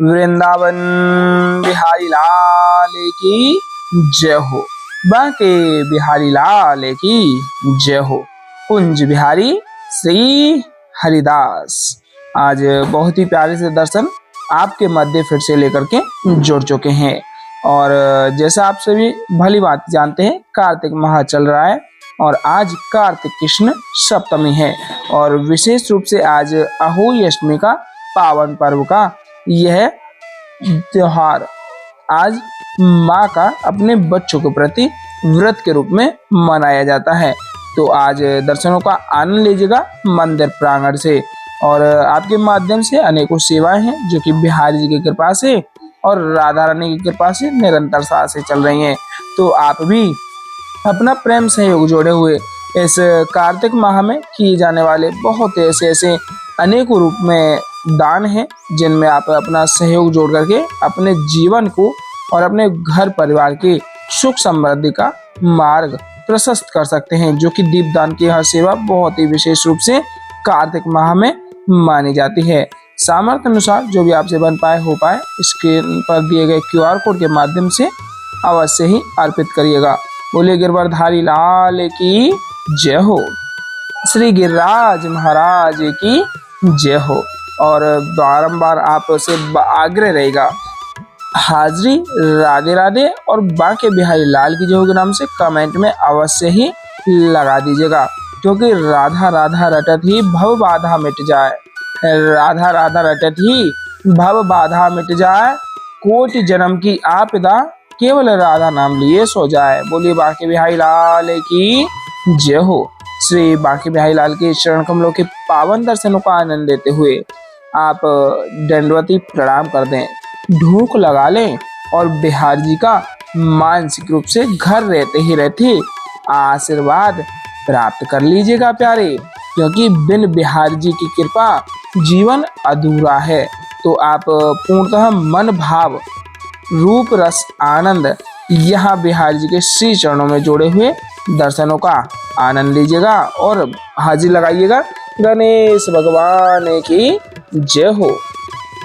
वृंदावन बिहारी लाल की जय हो। बांके बिहारी लाल की जय हो। कुंज बिहारी श्री हरिदास। आज बहुत ही प्यारे से दर्शन आपके मध्य फिर से लेकर के जुड़ चुके हैं। और जैसा आप सभी भली बात जानते हैं, कार्तिक माह चल रहा है और आज कार्तिक कृष्ण सप्तमी है। और विशेष रूप से आज अहोई अष्टमी का पावन पर्व का यह त्योहार आज माँ का अपने बच्चों के प्रति व्रत के रूप में मनाया जाता है। तो आज दर्शनों का आनंद लीजिएगा मंदिर प्रांगण से। और आपके माध्यम से अनेकों सेवाएं हैं जो कि बिहारी जी की कृपा से और राधा रानी की कृपा से निरंतरता से चल रही हैं। तो आप भी अपना प्रेम सहयोग जोड़े हुए इस कार्तिक माह में किए जाने वाले बहुत ऐसे अनेकों रूप में दान हैं जिनमें आप अपना सहयोग जोड़ करके अपने जीवन को और अपने घर परिवार की सुख समृद्धि का मार्ग प्रशस्त कर सकते हैं। जो कि दीपदान की यह सेवा बहुत ही विशेष रूप से कार्तिक माह में मानी जाती है। सामर्थ्य अनुसार जो भी आपसे बन पाए हो पाए स्क्रीन पर दिए गए QR कोड के माध्यम से अवश्य ही अर्पित करिएगा। बोले गिरवरधारी लाल की जय हो। श्री गिरिराज महाराज की जय हो। और बारंबार आपसे आग्रह रहेगा, हाजरी राधे राधे और बांके बिहारी लाल की जय हो के नाम से कमेंट में अवश्य ही लगा दीजिएगा। क्योंकि राधा राधा रटत ही भव बाधा मिट जाए, राधा राधा रटत ही भव बाधा मिट जाए, कोटि जन्म की आपदा केवल राधा नाम लिए सो जाए। बोलिए बांके बिहारी लाल की जय हो। श्री बांके बिहारी लाल के चरण कमलों के पावन दर्शनों का आनंद लेते हुए आप दंडवती प्रणाम कर दें, ढूक लगा लें और बिहार जी का मानसिक रूप से घर रहते ही रहते आशीर्वाद प्राप्त कर लीजिएगा प्यारे। क्योंकि बिन बिहार जी की कृपा जीवन अधूरा है। तो आप पूर्णतः मन भाव रूप रस आनंद यहाँ बिहार जी के श्री चरणों में जोड़े हुए दर्शनों का आनंद लीजिएगा और हाजिर लगाइएगा। गणेश भगवान की जय हो।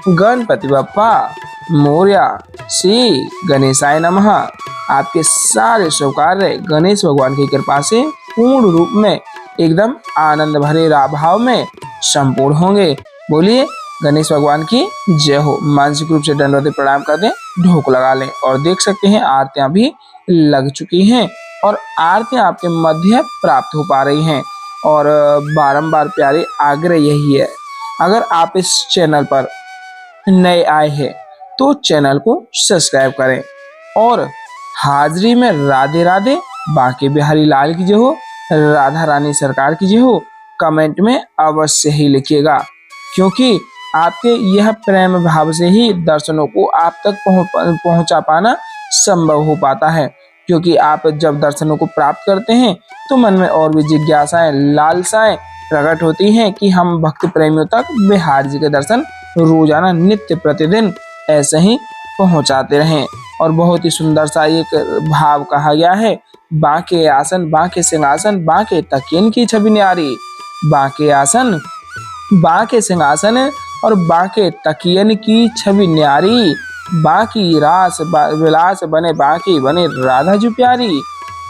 गणपति बप्पा मोरया। श्री गणेशाय नमः। आपके सारे शुभ कार्य गणेश भगवान की कृपा से पूर्ण रूप में एकदम आनंद भरे भाव में संपूर्ण होंगे। बोलिए गणेश भगवान की जय हो। मानसिक रूप से दंडवती प्रणाम कर दें, ढोक लगा लें। और देख सकते हैं आरतियां भी लग चुकी हैं और आरतियां आपके मध्य प्राप्त हो पा रही हैं। और बारंबार प्यारे आग्रह यही है, अगर आप इस चैनल पर नए आए हैं तो चैनल को सब्सक्राइब करें और हाजिरी में राधे राधे बांके बिहारी लाल की जय हो, राधा रानी सरकार की जय हो कमेंट में अवश्य ही लिखिएगा। क्योंकि आपके यह प्रेम भाव से ही दर्शनों को आप तक पहुंचा पाना संभव हो पाता है। क्योंकि आप जब दर्शनों को प्राप्त करते हैं तो मन में और भी जिज्ञासाएं लालसाएं प्रकट होती हैं कि हम भक्त प्रेमियों तक बिहार जी के दर्शन रोजाना नित्य प्रतिदिन ऐसे ही पहुंचाते रहें। और बहुत ही सुंदर सा एक भाव कहा गया है, बांके आसन बांके सिंहासन बांके तकियन की छवि न्यारी। बांके आसन बांके सिंहासन और बांके तकियन की छवि न्यारी, बाकी रास विलास बने बाकी बने राधा जी प्यारी।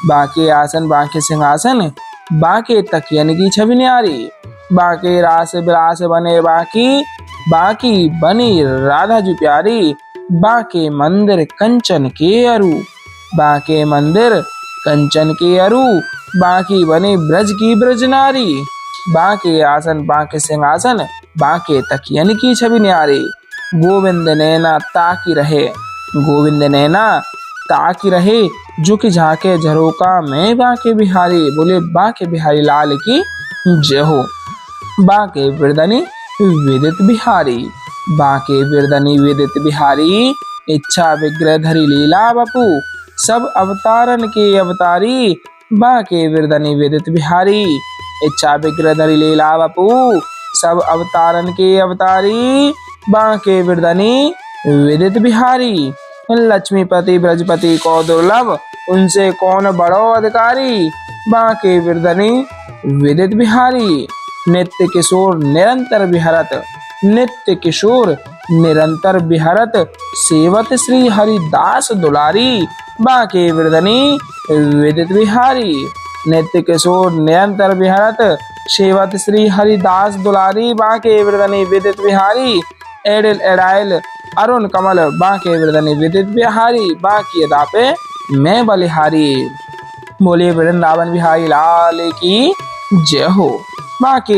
बांके आसन बांके सिंहासन बांके तकियन की छवि न्यारी, बाके रास विलास बने बाकी बाकी बनी राधा जी प्यारी। बाके मंदिर कंचन के अरु, बाके मंदिर कंचन के अरु, बाकी बने ब्रज की ब्रज नारी। बाके आसन बाके सिंहासन बाके तकियन की छवि न्यारी। गोविंद नैना ताकि रहे, गोविंद नैना ताकि रहे, जो कि झाके झरोका में बांके बिहारी। बोले बांके बिहारी लाल की जय हो। बांके बिरदनी विदित बिहारी, बांके बिरदनी विदित बिहारी, इच्छा विग्रह धरी लीला बपू, सब अवतारन के अवतारी। बांके बिरदनी विदित बिहारी, इच्छा विग्रह धरी लीला बपू, सब अवतारन के अवतारी। बांके बिरदनी विदित बिहारी, लक्ष्मीपति ब्रजपति को दुर्लभ, उनसे कौन बड़ो अधिकारी। बांके बिरदनी विदित बिहारी, नित्य किशोर निरंतर विहरत, नित्य किशोर निरंतर बिहरत सेवत श्री हरिदास दुलारी बाके वृदनी विदित बिहारी। नित्य किशोर निरंतर बिहरत सेवत श्री हरिदास दुलारी बाके वृदनी विदित बिहारी। एडिल एडाइल अरुण कमल बाके वृदनी विदित बिहारी बाकी अदापे मैं बलिहारी। बोले वृंदावन बिहारी लाल की जय हो। बाके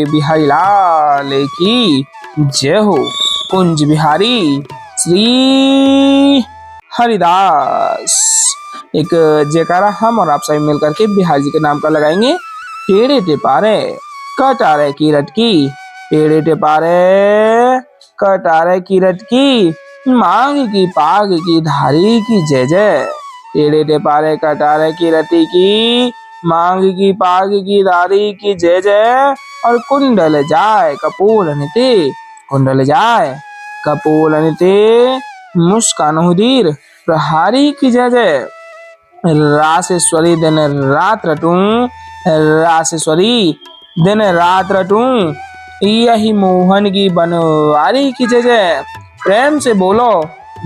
बिहारी लाल की जय हो। कुंज बिहारी श्री हरिदास। एक जयकारा हम और आप सभी मिलकर के बिहारी जी के नाम का लगाएंगे। टेढ़े टिपारे कटारे की रटकी, टेढ़े टिपारे कटारे की रटकी, मांग की पाग की धारी की जय जय। टेढ़े टिपारे कटारे की रटी की, मांग की पाग की धारी की जय जय। और कुंडल जाय कपूर निते, कुंडल जाय कपूर निते, मुस्कान हुदीर प्रहारी की जय जय। रासेश्वरी दिन रात रटूं, रासेश्वरी दिन रात रटूं, यही मोहन की बनवारी की जय जय। प्रेम से बोलो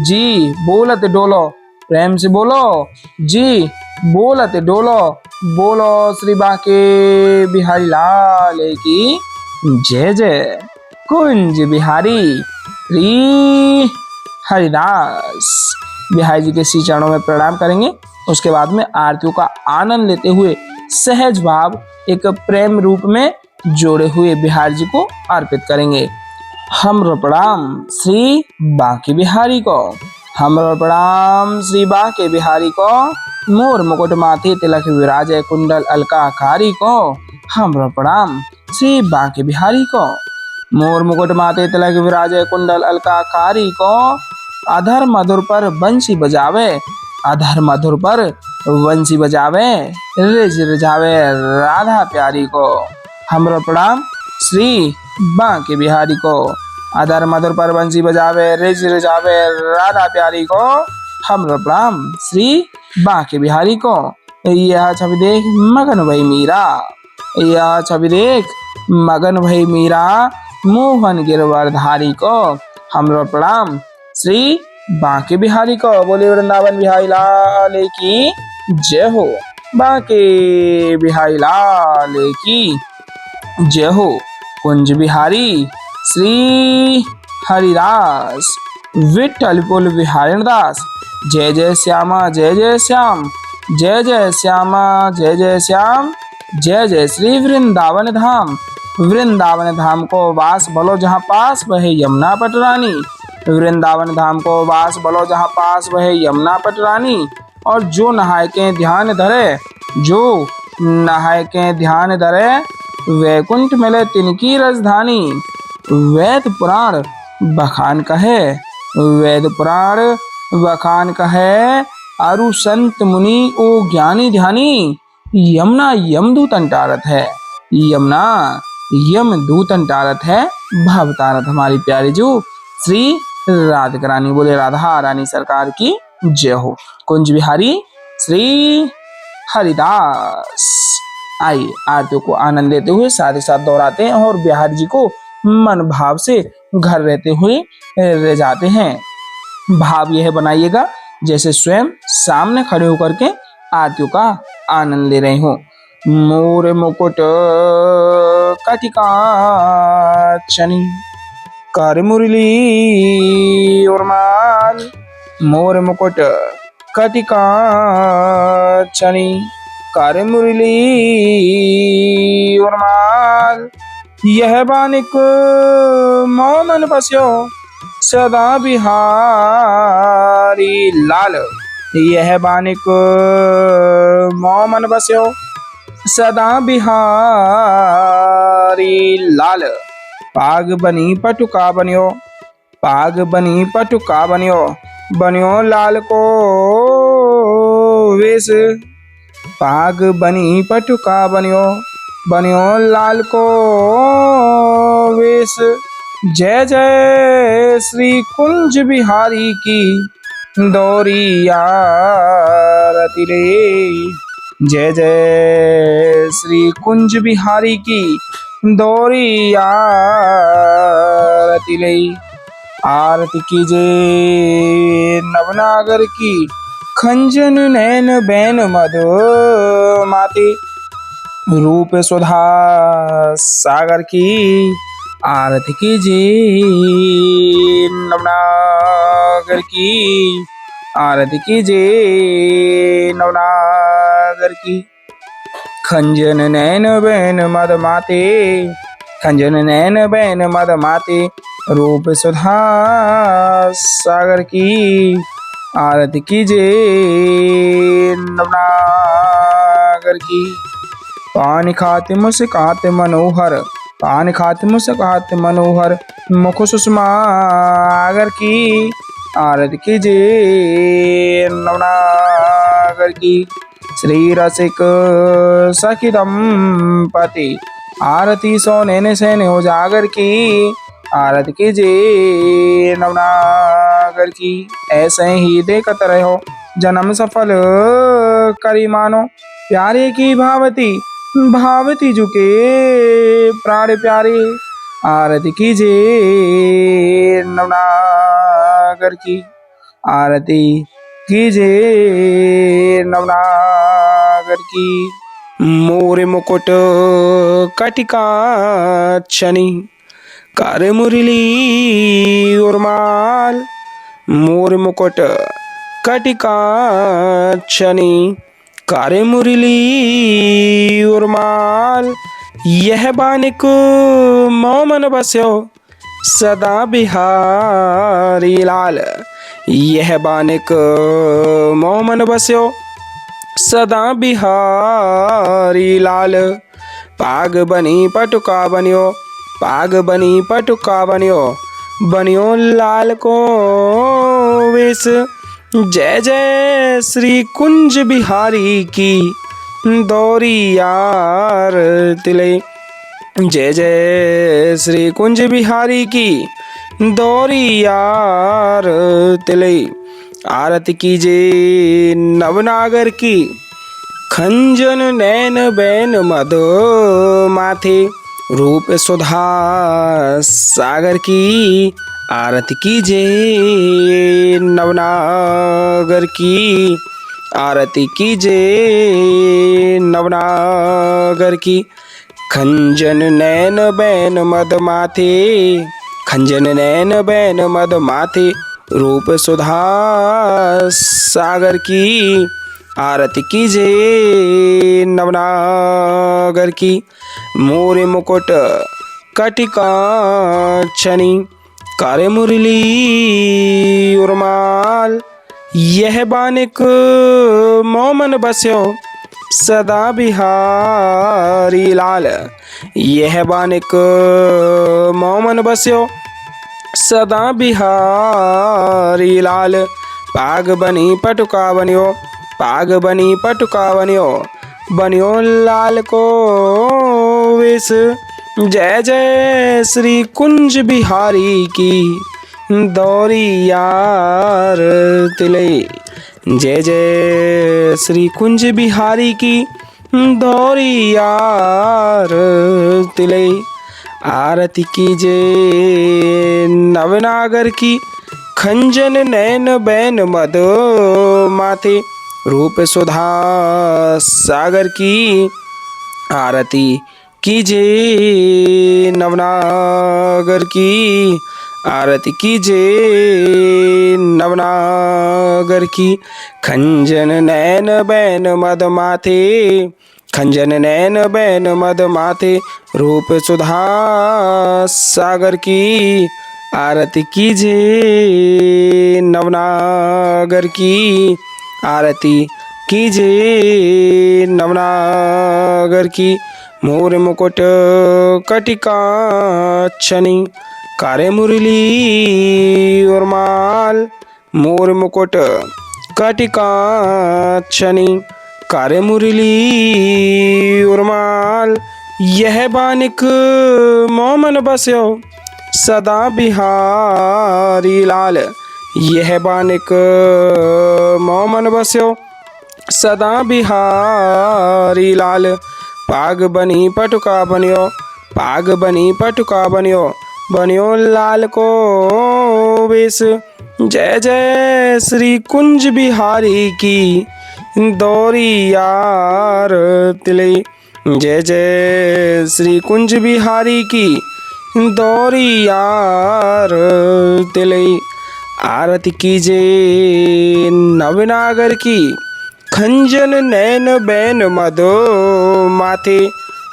जी बोलत डोलो, प्रेम से बोलो जी बोलत डोलो। बोलो श्री बाके बिहारी लाल की जय जय। कुंज बिहारी श्री हरिदास। बिहारी जी के श्री चरणों में प्रणाम करेंगे। उसके बाद में आरतियों का आनंद लेते हुए सहज भाव एक प्रेम रूप में जोड़े हुए बिहारी जी को अर्पित करेंगे। हमरो प्रणाम श्री बाके बिहारी को, हमरो प्रणाम श्री बाके बिहारी को। मोर मुकुट माथे तिलक विराजे कुंडल अलकाकारी को, हमरो प्रणाम श्री बाके बिहारी को। मोर मुकुट माथे तिलक विराजे कुंडल अलकाकारी को। अधर मधुर पर बंसी बजावे, अधर मधुर पर वंशी बजावे, रिज रिझावे राधा प्यारी को, हमरो प्रणाम श्री बाके बिहारी को। अधर मधुर पर वंशी बजावे, रिज रिझावे राधा प्यारी को, हमरो प्रणाम श्री बाके बिहारी को। यह छवि देख मगन भई मीरा, यह छवि देख मगन भई मीरा, मोहन गिरवरधारी को, हमरो प्रणाम श्री बाके बिहारी को। बोले वृंदावन बिहारी लाल की जय हो। बाके बिहारी लाल की जय हो। कुंज बिहारी श्री हरिदास। विठ्ठल कुल बिहारी दास। जय जय श्यामा जय जय श्याम, जय जय श्यामा जय जय श्याम, जय जय श्री वृंदावन धाम। वृंदावन धाम को वास बोलो जहाँ पास वह यमुना पटरानी, वृंदावन धाम को वास बोलो जहाँ पास वह यमुना पटरानी। और जो नहाय के ध्यान धरे, जो नहाय के ध्यान धरे, वैकुंठ मिले तिनकी राजधानी। वेद पुराण बखान कहे, वेद पुराण बखान कहे, अरु संत मुनि ओ ज्ञानी ध्यानी। यमुना यमदूत अंटारत है, यमुना यमदूत अंटारत है, भवतारत हमारी प्यारी जो श्री राधिका रानी। बोले राधा रानी सरकार की जय हो। कुंज बिहारी श्री हरिदास। आइए आरतियों को आनंद लेते हुए साथ ही साथ दोहराते हैं और बिहारी जी को मन भाव से घर रहते हुए रह जाते हैं। भाव यह बनाइएगा जैसे स्वयं सामने खड़े होकर के आरतियों का आनंद ले रहे हो। मोर मुकुट कटिका चनी, कर मुरली उर्माल। मोर मुकुट कटिका चनी, कर मुरली उर्माल। यह बानिक मोमन बस्यो सदा बिहारी लाल। यह बानिक मोमन बस्यो सदा बिहारी लाल। पाग बनी पटुका बनियो, पाग बनी पटुका बनियो, बनियो लाल को वेश। पाग बनी पटुका बनियो, बनियो लाल को वेश। जय जय श्री कुंज बिहारी की दौरी आरती रे। जय जय श्री कुंज बिहारी की दौरी आरती ले। आरती कीजे नवनागर की। खंजन नैन बैन मधु माते, रूप सुधा सागर की। आरती कीजिए नवनागर की। आरती कीजिए नवनागर की। खंजन नैन बैन मद माते, खंजन नैन बैन मद माते, रूप सुधा सागर की। आरती कीजिए नवनागर की। पान खाते मुस्काते मनोहर, पान खाते मुस्काते मनोहर, मुख सुषमागर की। आरती कीजिए नवनागर की। श्री रसिक सखी दंपति, आरती सो नैन सैन उजागर की। आरती कीजिए नवनागर की। ऐसे ही देखत रहो जन्म सफल करी मानो, प्यारे की भावती भावती झुके प्राण प्यारे। आरती कीजिए नवनागर की। आरती कीजिए नवनागर की। मोर मुकुट कटिका छनी, कर मुरली उर्माल। मोर मुकुट कटिका छनी, कर मुरली उर्माल। यह बानिक मोमन बस्यो सदा बिहारी लाल। यह बानिक मोमन बस्यो सदा बिहारी लाल। पाग बनी पटुका बनियो, पाग बनी पटुका बनियो, बनियो लाल को वेश। जय जय श्री कुंज बिहारी की दौरी यार तिले। जय जय श्री कुंज बिहारी की दौरी यार तिले। आरती कीजे नवनागर की। खंजन नैन बैन मद माथे, रूप सुधा सागर की। आरती कीजे नवनागर की। आरती कीजे नवनागर की। खंजन नैन बैन मद माथे, खंजन नैन बैन मद माथे, रूप सुधा सागर की। आरती कीजे नवनागर की। मोर मुकुट कटिका छनी, कर मुरली उर्माल। यह बानिक मोमन बस्यो सदा बिहारी लाल। यह बानिक मोमन बस्यो सदा बिहारी लाल। पाग बनी पटुका बनियो, पाग बनी पटुका बनियो, बनियो लाल को वेश। जय जय श्री कुंज बिहारी की दौरी यार तिले। जय जय श्री कुंज बिहारी की दौरी यार तिले। आरती कीजे नवनागर की। खंजन नैन बैन मद माथे, रूप सुधा सागर की। आरती कीजे नवनागर की। आरती कीजे नवनागर की। खंजन नैन बैन मद माथे, खंजन नैन बैन मद माथे, रूप सुधा सागर की। आरती कीजे नवनागर की। आरती कीजे नवनागर की। मोर मुकुट कटिका छनी, करे मुरली उर्माल। मोर मुकुट कटिका छनी, करे मुरली उर्माल। यह बानिक मोमन बस्यो सदा बिहारी लाल। यह बानिक मोमन बस्यो सदा बिहारी लाल। पाग बनी पटुका बनियो, पाग बनी पटुका बनियो, बनियो लाल को वेश। जय जय श्री कुंज बिहारी की दौरी यार तिले। जय जय श्री कुंज बिहारी की दौरी यार तिले। आरती कीजे नवनागर की खंजन नैन बैन मदो माथे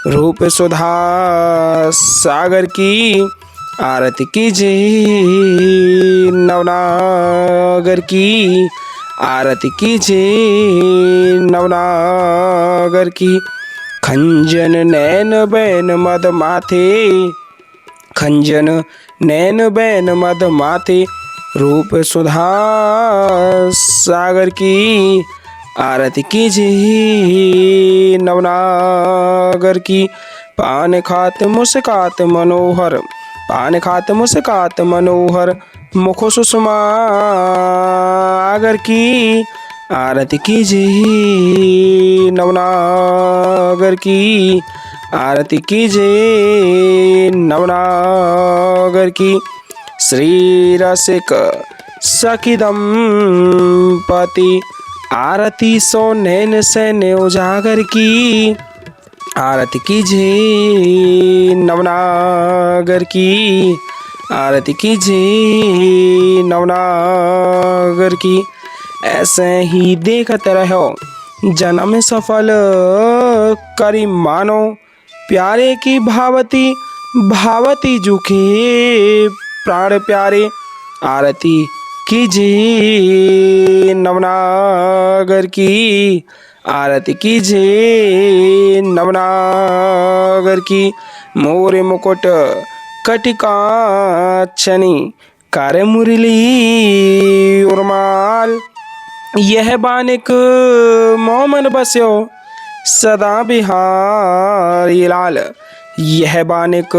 रूप सुधा सागर की। आरती कीजे नवनागर की आरती कीजे नवनागर की। खंजन नैन बैन मद माथे खंजन नैन बैन मद माथे रूप सुधा सागर की। आरती कीजे नवनागर की। पान खात मुस्कात मनोहर पान खात मुस्कात मनोहर मुख सुषमा आगर की। आरती कीजे नवनागर की आरती कीजे नवनागर की। श्री रसिक सखी दंपति आरती सो नैन सैन्य उजागर की। आरती कीजे नवनागर की आरती कीजे नवनागर की। ऐसे ही देखत रहो जन्म सफल करी मानो प्यारे की भावती भावती जुखे प्राण प्यारे। आरती कीजे नवनागर की आरती कीजे नवनागर की। मोरे मुकुट कटिकाक्षनी कार्य मुरली उर्माल। यह बानिक मोमन बस्यो सदा बिहारी लाल। यह बानिक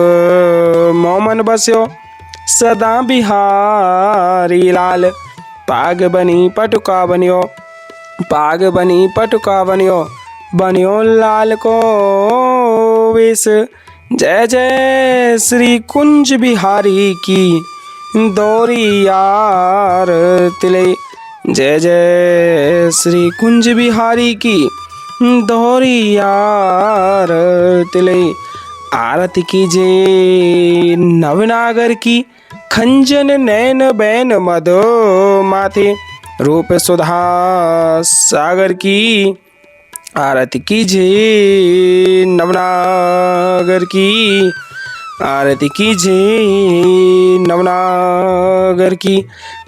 मोमन बस्यो सदा बिहारी लाल। पाग बनी पटुका बनियो पाग बनी पटुका बनियो बनियो लाल को वेश। जय जय श्री कुंज बिहारी की दौरी यार तिले। जय जय श्री कुंज बिहारी की दौरी यार तिले। आरती कीजे नवनागर की खंजन नैन बैन मदो माथे रूप सुधा सागर की। आरती कीजे नवनागर की आरती कीजे नवनागर की।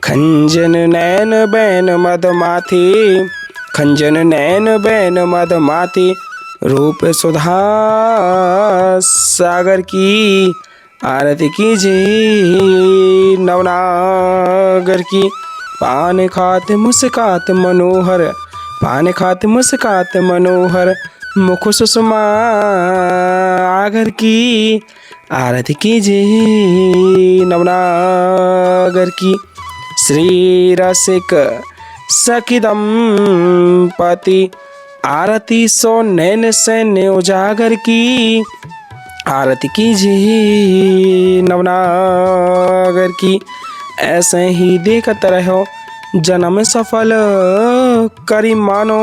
खंजन नैन बैन मद माथे खंजन नैन बैन मद माथे रूप सुधा सागर की। आरती कीजे नवनागर की। पान खात मुस्कात मनोहर पान खात मुस्कात मनोहर मुख सुषमा आगर की। आरती कीजे नवनागर की। श्री रसिक सखी दंपति आरती सो नैन सैन्य उजागर की। आरती कीजे नवनागर की। ऐसे ही देखत रहो जन्म सफल करी मानो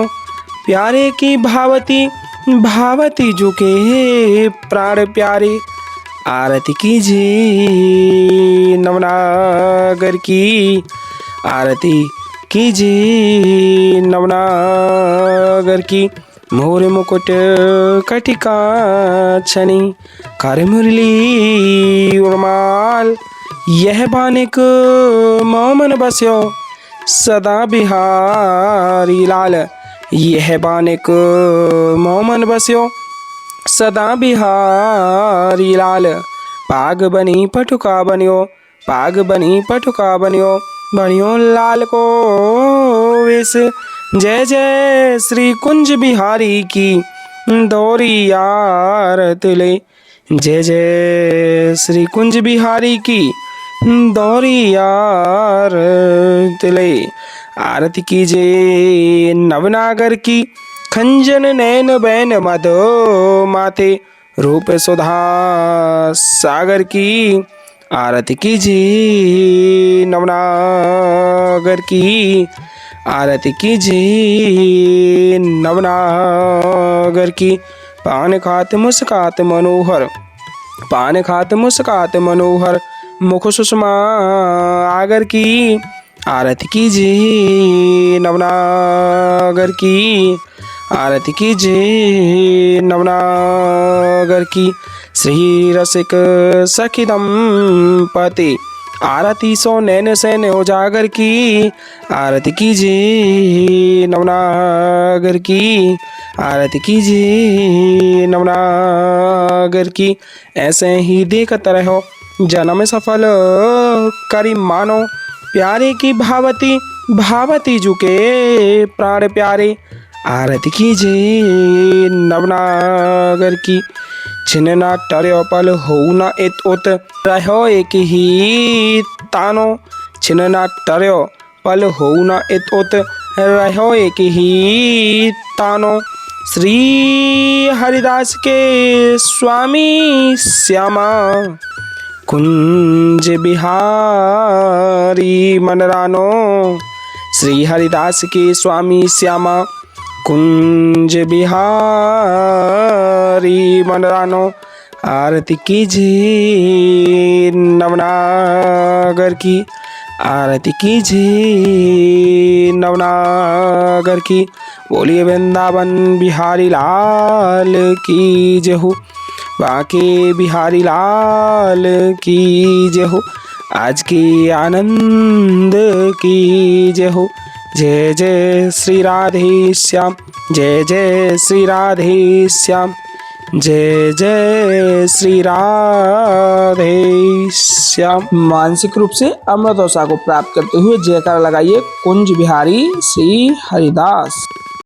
प्यारे की भावती भावती जुके प्राण प्यारे। आरती कीजे नवनागर की आरती कीजे नवनागर की। मोर मुकुट कटिकाक्षनी कार्य मुरली उर्माल। यह बानिक मोमन बस्यो सदा बिहारी लाल। यह बानिक मोमन बस्यो सदा बिहारी लाल। पाग बनी पटुका बनियो पाग बनी पटुका बनियो बनियो लाल को वेश। जय जय श्री कुंज बिहारी की दौरी यार तिले। जय जय श्री कुंज बिहारी की दौरी यार तिले। आरती कीजे नवनागर की खंजन नैन बैन मदो माथे रूप सुधा सागर की। आरती कीजिए नवनागर की, आरती कीजिए नवनागर की। पान खात मुस्कात मनोहर, पान खात मुस्कात मनोहर, मुख सुषमा आगर की, आरती कीजिए नवनागर की, आरती कीजिए नवनागर की। श्री रसिक सखी दंपति, आरती सो नैन सैन उजागर की, आरती कीजिए नवनागर की, आरती कीजिए नवनागर की। ऐसे ही देखते रहो जन्म सफल करी मानो, प्यारे की भावती भावती जुके प्राण प्यारे, आरती कीजिए नवनागर की। छिन्ना टर्यो पल हो न इत उत, रहो एक ही तानो, छिन्ना टर्यो पल हो न इत उत, रहो एक ही तानो। श्री हरिदास के स्वामी श्यामा, कुंज बिहारी मनरानो। श्री हरिदास के स्वामी श्यामा, कुंज बिहारी मनरानो, आरती कीजिए नवनागर की, आरती कीजिए नवनागर की। बोलिए वृंदावन बिहारी लाल की जय हो, बांके बिहारी लाल की जय हो, आज की आनंद की जय हो। जय जय श्री राधे श्याम, जय जय श्री राधे श्याम, जय जय श्री राधे श्याम। मानसिक रूप से अमृत वर्षा को प्राप्त करते हुए जयकारा लगाइए कुंज बिहारी श्री हरिदास।